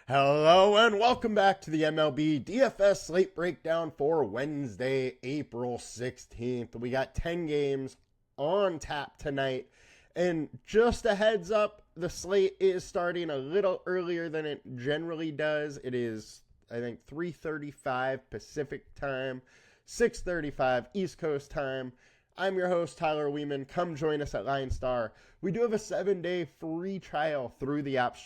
Hello and welcome back to the MLB DFS slate breakdown for Wednesday, April 16th. We got 10 games on tap tonight. And just a heads up, the slate is starting a little earlier than it generally does. It is, I think, 3:35 Pacific time, 6:35 East Coast time. I'm your host, Tyler Wiemann. Come join us at LineStar. We do have a 7-day free trial through the app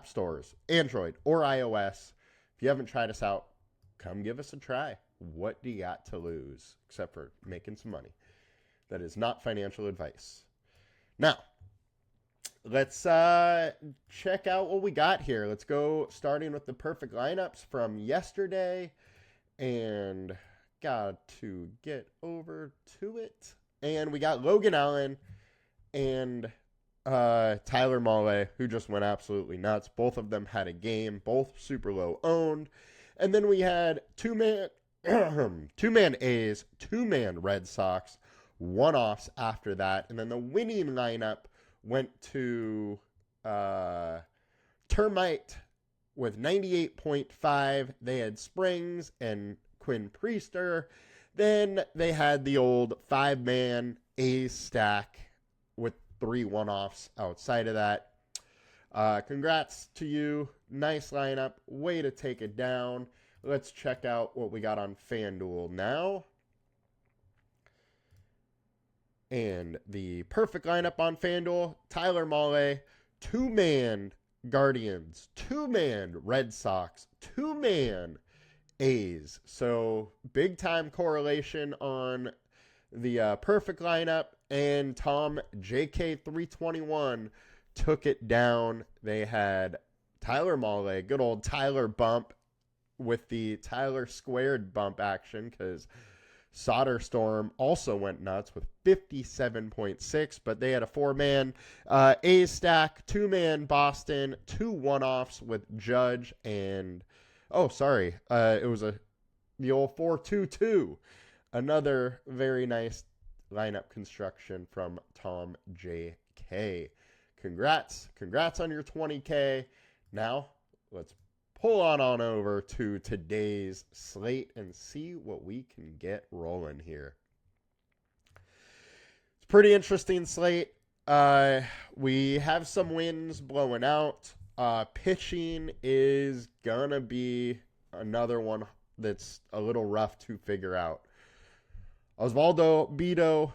stores, Android or iOS. If you haven't tried us out, come give us a try. What do you got to lose except for making some money? That is not financial advice. Now, let's check out what we got here. Let's go starting with the perfect lineups from yesterday. And got to get over to it. And we got Logan Allen and Tyler Wiemann, who just went absolutely nuts. Both of them had a game, both super low owned. And then we had two-man A's, two-man Red Sox, one-offs after that. And then the winning lineup went to Termite with 98.5. They had Springs and Quinn Priester. Then they had the old five-man A's stack with 3 one-offs outside of that. Congrats to you. Nice lineup. Way to take it down. Let's check out what we got on FanDuel now. And the perfect lineup on FanDuel, Tyler Wiemann, two-man Guardians, two-man Red Sox, two-man A's. So big time correlation on the perfect lineup, and Tom JK321 took it down. They had Tyler Wiemann, good old Tyler bump with the Tyler squared bump action, because Soderstrom also went nuts with 57.6, but they had a 4-man A's stack, 2-man Boston, 2 one-offs with Judge and it was the old 4-2-2. Another very nice lineup construction from Tom JK. Congrats on your 20K. Now, let's pull on over to today's slate and see what we can get rolling here. It's a pretty interesting slate. We have some wins blowing out. Pitching is gonna be another one that's a little rough to figure out. Osvaldo Bido,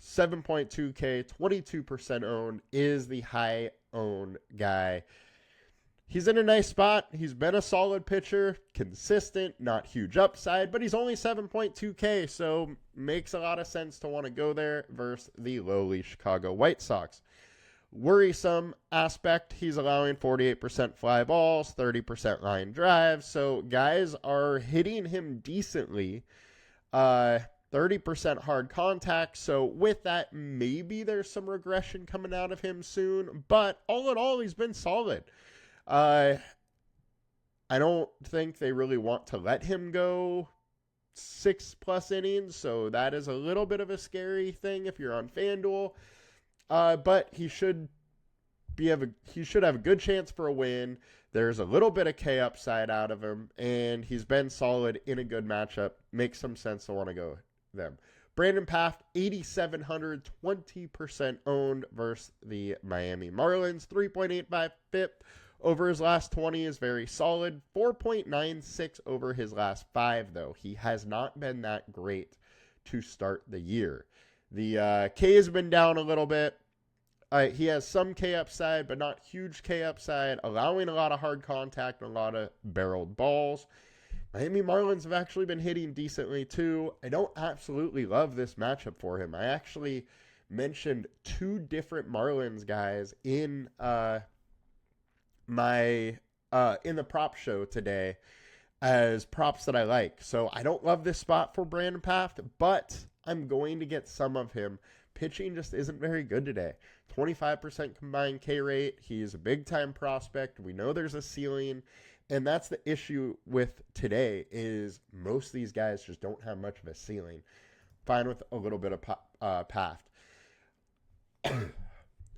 7.2K, 22% owned, is the high owned guy. He's in a nice spot. He's been a solid pitcher, consistent, not huge upside, but he's only 7.2K, so makes a lot of sense to want to go there versus the lowly Chicago White Sox. Worrisome aspect, he's allowing 48% fly balls, 30% line drives, so guys are hitting him decently. 30% hard contact, so with that, maybe there's some regression coming out of him soon, but all in all, he's been solid. I don't think they really want to let him go 6+ innings, so that is a little bit of a scary thing if you're on FanDuel. But he should have a good chance for a win. There's a little bit of K upside out of him, and he's been solid in a good matchup. Makes some sense to want to go them. Brandon Paft, 8,700, 20% owned versus the Miami Marlins. 3.85 FIP over his last 20 is very solid. 4.96 over his last 5, though. He has not been that great to start the year. The K has been down a little bit. He has some K upside, but not huge K upside, allowing a lot of hard contact and a lot of barreled balls. Miami Marlins have actually been hitting decently, too. I don't absolutely love this matchup for him. I actually mentioned 2 different Marlins guys in in the prop show today as props that I like. So I don't love this spot for Brandon Paft, but I'm going to get some of him. Pitching just isn't very good today. 25% combined K rate. He's a big-time prospect. We know there's a ceiling, and that's the issue with today is most of these guys just don't have much of a ceiling. Fine with a little bit of Paft.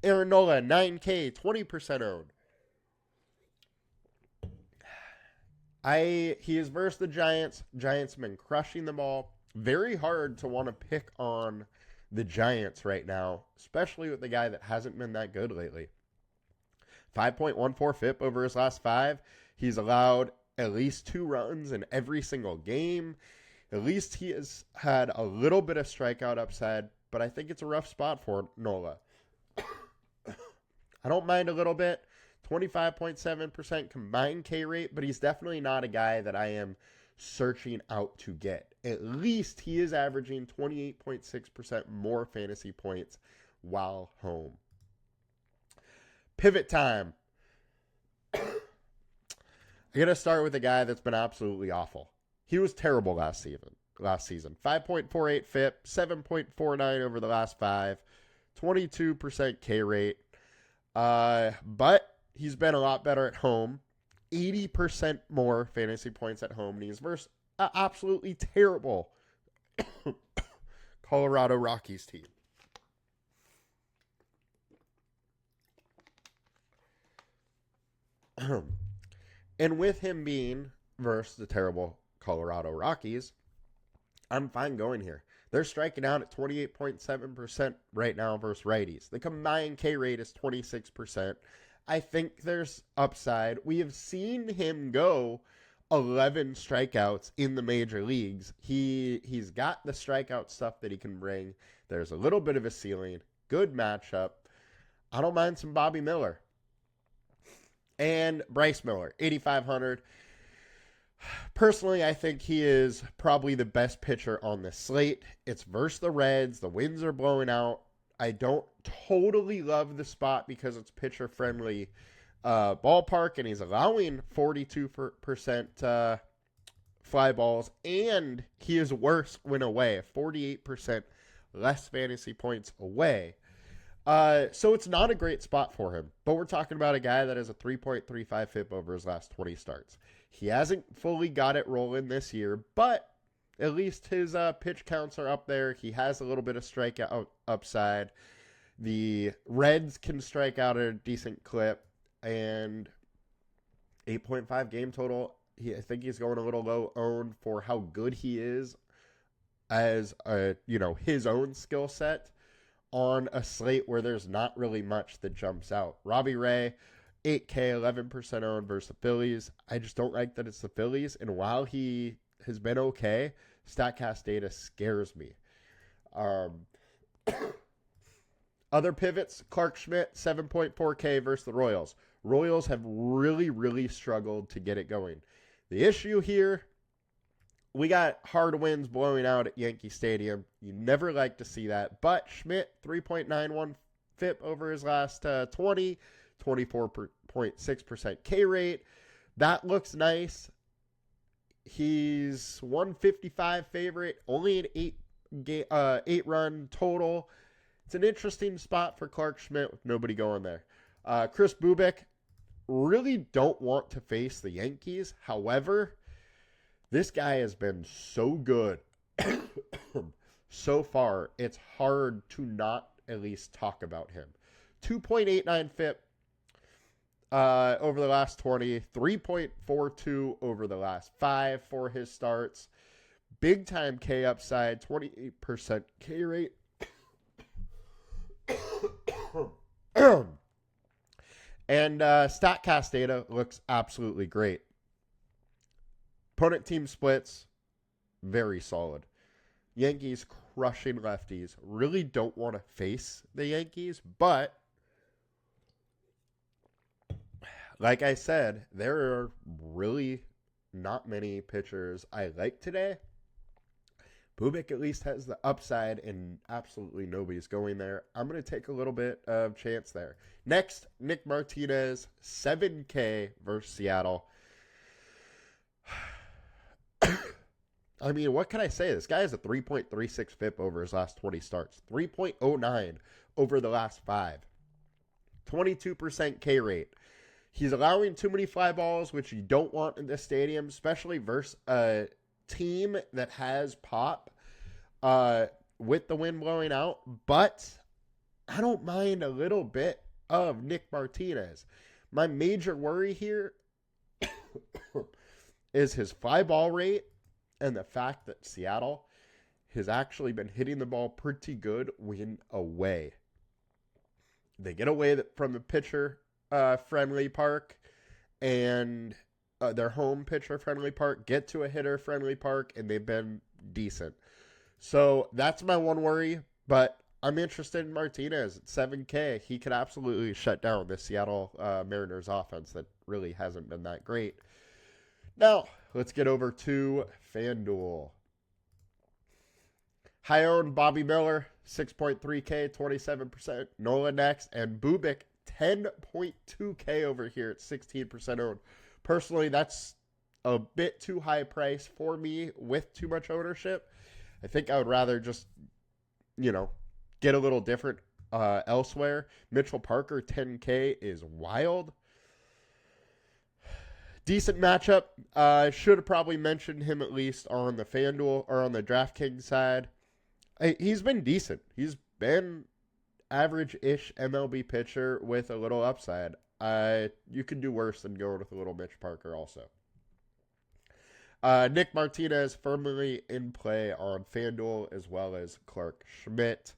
Aaron Nola, 9K, 20% owned. He is versus the Giants. Giants have been crushing the ball. Very hard to want to pick on the Giants right now, especially with the guy that hasn't been that good lately. 5.14 FIP over his last 5. He's allowed at least 2 runs in every single game. At least he has had a little bit of strikeout upside, but I think it's a rough spot for Nola. I don't mind a little bit. 25.7% combined K rate, but he's definitely not a guy that I am searching out to get. At least he is averaging 28.6% more fantasy points while home. Pivot time. I got to start with a guy that's been absolutely awful. He was terrible last season. 5.48 FIP, 7.49 over the last 5, 22% K rate. But he's been a lot better at home. 80% more fantasy points at home. And he's versus an absolutely terrible Colorado Rockies team. And with him being versus the terrible Colorado Rockies, I'm fine going here. They're striking out at 28.7% right now versus righties. The combined K rate is 26%. I think there's upside. We have seen him go 11 strikeouts in the major leagues. He's got the strikeout stuff that he can bring. There's a little bit of a ceiling. Good matchup. I don't mind some Bobby Miller. And Bryce Miller, 8,500. Personally, I think he is probably the best pitcher on the slate. It's versus the Reds. The winds are blowing out. I don't totally love the spot because it's pitcher-friendly ballpark, and he's allowing 42% fly balls, and he is worse when away, 48% less fantasy points away. So it's not a great spot for him, but we're talking about a guy that has a 3.35 FIP over his last 20 starts. He hasn't fully got it rolling this year, but at least his pitch counts are up there. He has a little bit of strikeout upside. The Reds can strike out at a decent clip, and 8.5 game total. I think he's going a little low owned for how good he is as his own skill set on a slate where there's not really much that jumps out. Robbie Ray, 8K, 11% owned versus the Phillies. I just don't like that it's the Phillies. And while he has been okay, StatCast data scares me. Other pivots, Clark Schmidt, 7.4K versus the Royals. Royals have really, really struggled to get it going. The issue here, we got hard winds blowing out at Yankee Stadium. You never like to see that. But Schmidt, 3.91 FIP over his last 20, 24.6% K rate. That looks nice. He's 155 favorite, only an 8-run total. It's an interesting spot for Clark Schmidt with nobody going there. Chris Bubic, really don't want to face the Yankees. However, this guy has been so good so far, it's hard to not at least talk about him. 2.89 FIP over the last 20, 3.42 over the last 5 for his starts. Big time K upside, 28% K rate. And StatCast data looks absolutely great. Opponent team splits, very solid. Yankees crushing lefties. Really don't want to face the Yankees, but like I said, there are really not many pitchers I like today. Bubic at least has the upside, and absolutely nobody's going there. I'm going to take a little bit of chance there. Next, Nick Martinez, 7K versus Seattle. I mean, what can I say? This guy has a 3.36 FIP over his last 20 starts. 3.09 over the last 5. 22% K rate. He's allowing too many fly balls, which you don't want in this stadium, especially versus a team that has pop with the wind blowing out. But I don't mind a little bit of Nick Martinez. My major worry here is his fly ball rate and the fact that Seattle has actually been hitting the ball pretty good when away. They get away from the pitcher friendly park and their home pitcher friendly park, get to a hitter friendly park, and they've been decent. So that's my one worry, but I'm interested in Martinez at 7K. He could absolutely shut down the Seattle Mariners offense that really hasn't been that great. Now, let's get over to FanDuel. High-owned Bobby Miller, 6.3K, 27%. Nola next, and Bubik, 10.2K over here at 16% owned. Personally, that's a bit too high price for me with too much ownership. I think I would rather just, get a little different elsewhere. Mitchell Parker, 10K is wild. Decent matchup. I should have probably mentioned him at least on the FanDuel or on the DraftKings side. He's been decent. He's been average-ish MLB pitcher with a little upside. You can do worse than going with a little Mitch Parker also. Nick Martinez firmly in play on FanDuel as well as Clark Schmidt.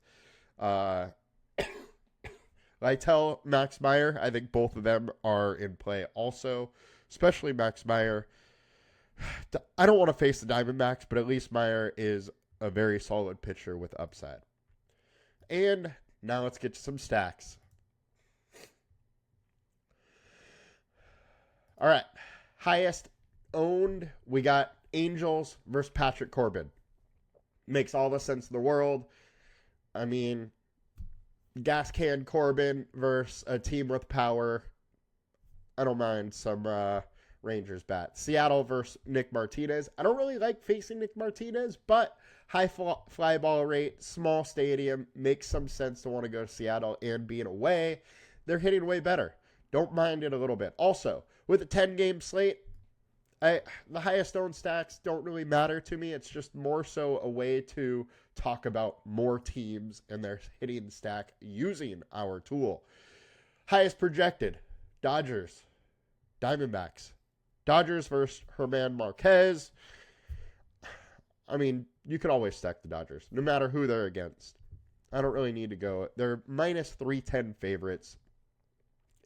Lytle, Max Meyer, I think both of them are in play also, especially Max Meyer. I don't want to face the Diamondbacks, but at least Meyer is a very solid pitcher with upside. And now let's get to some stacks. All right. Highest owned, we got Angels versus Patrick Corbin. Makes all the sense in the world. I mean, gas can Corbin versus a team with power. I don't mind some Rangers bat. Seattle versus Nick Martinez. I don't really like facing Nick Martinez, but high fly ball rate, small stadium, makes some sense to want to go to Seattle and being away. They're hitting way better. Don't mind it a little bit. Also, with a 10-game slate, the highest owned stacks don't really matter to me. It's just more so a way to talk about more teams and their hitting stack using our tool. Highest projected, Dodgers, Diamondbacks. Dodgers versus German Marquez. I mean, you could always stack the Dodgers, no matter who they're against. I don't really need to go. They're minus 310 favorites.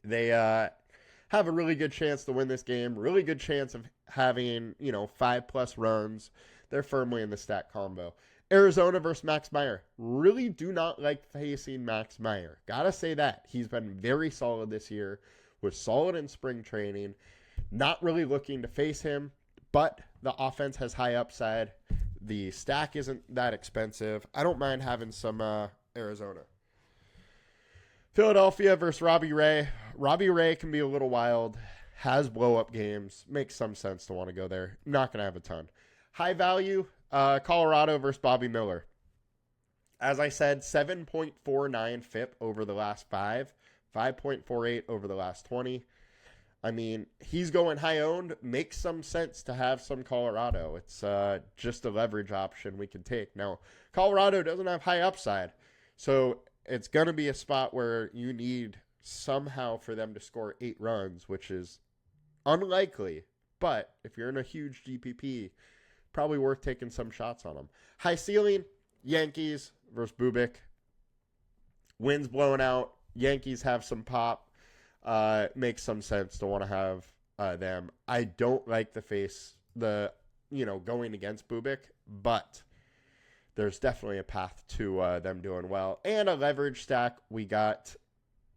They have a really good chance to win this game. Really good chance of having, 5+ runs. They're firmly in the stack combo. Arizona versus Max Meyer. Really do not like facing Max Meyer. Gotta say that. He's been very solid this year. Was solid in spring training. Not really looking to face him, but the offense has high upside. The stack isn't that expensive. I don't mind having some Arizona. Philadelphia versus Robbie Ray. Robbie Ray can be a little wild. Has blow-up games. Makes some sense to want to go there. Not going to have a ton. High value, Colorado versus Bobby Miller. As I said, 7.49 FIP over the last 5. 5.48 over the last 20. I mean, he's going high owned. Makes some sense to have some Colorado. It's just a leverage option we can take. Now, Colorado doesn't have high upside. So it's going to be a spot where you need somehow for them to score 8 runs, which is unlikely. But if you're in a huge GPP, probably worth taking some shots on them. High ceiling, Yankees versus Bubik. Wind's blowing out. Yankees have some pop. Makes some sense to want to have them. I don't like going against Bubik, but there's definitely a path to them doing well. And a leverage stack, we got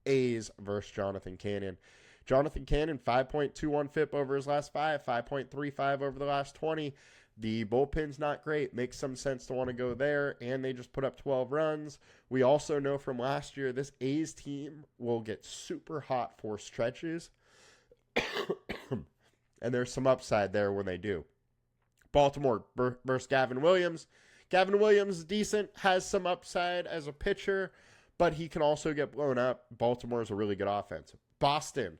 A's versus Jonathan Cannon. Jonathan Cannon, 5.21 FIP over his last 5, 5.35 over the last 20. The bullpen's not great. Makes some sense to want to go there, and they just put up 12 runs. We also know from last year this A's team will get super hot for stretches, and there's some upside there when they do. Baltimore versus Gavin Williams. Gavin Williams is decent, has some upside as a pitcher, but he can also get blown up. Baltimore is a really good offense. Boston.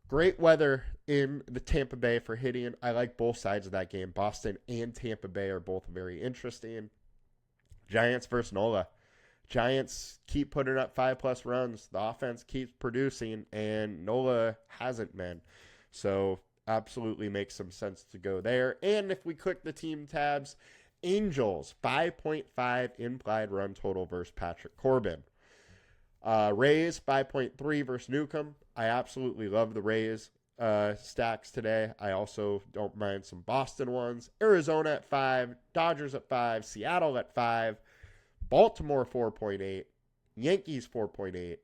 Great weather in the Tampa Bay for hitting. I like both sides of that game. Boston and Tampa Bay are both very interesting. Giants versus Nola. Giants keep putting up 5+ runs. The offense keeps producing, and Nola hasn't been. So absolutely makes some sense to go there. And if we click the team tabs, Angels, 5.5 implied run total versus Patrick Corbin. Rays, 5.3 versus Newcomb. I absolutely love the Rays stacks today. I also don't mind some Boston ones. Arizona at 5, Dodgers at 5, Seattle at 5, Baltimore 4.8, Yankees 4.8,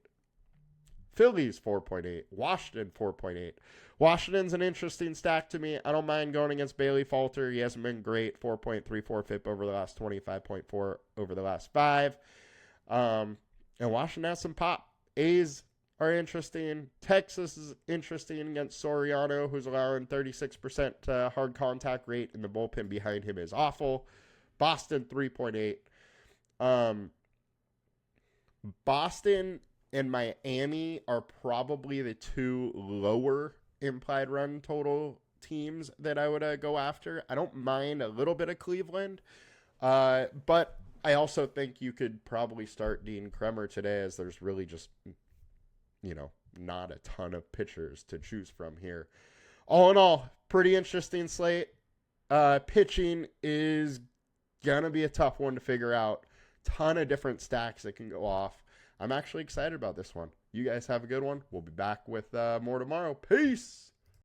Phillies 4.8, Washington 4.8. Washington's an interesting stack to me. I don't mind going against Bailey Falter. He hasn't been great. 4.34 FIP over the last 25.4 over the last 5. And Washington has some pop. A's are interesting. Texas is interesting against Soriano, who's allowing 36% hard contact rate, and the bullpen behind him is awful. Boston 3.8. Boston and Miami are probably the two lower implied run total teams that I would go after. I don't mind a little bit of Cleveland, but I also think you could probably start Dean Kremer today, as there's really just, not a ton of pitchers to choose from here. All in all, pretty interesting slate. Pitching is going to be a tough one to figure out. Ton of different stacks that can go off. I'm actually excited about this one. You guys have a good one. We'll be back with more tomorrow. Peace.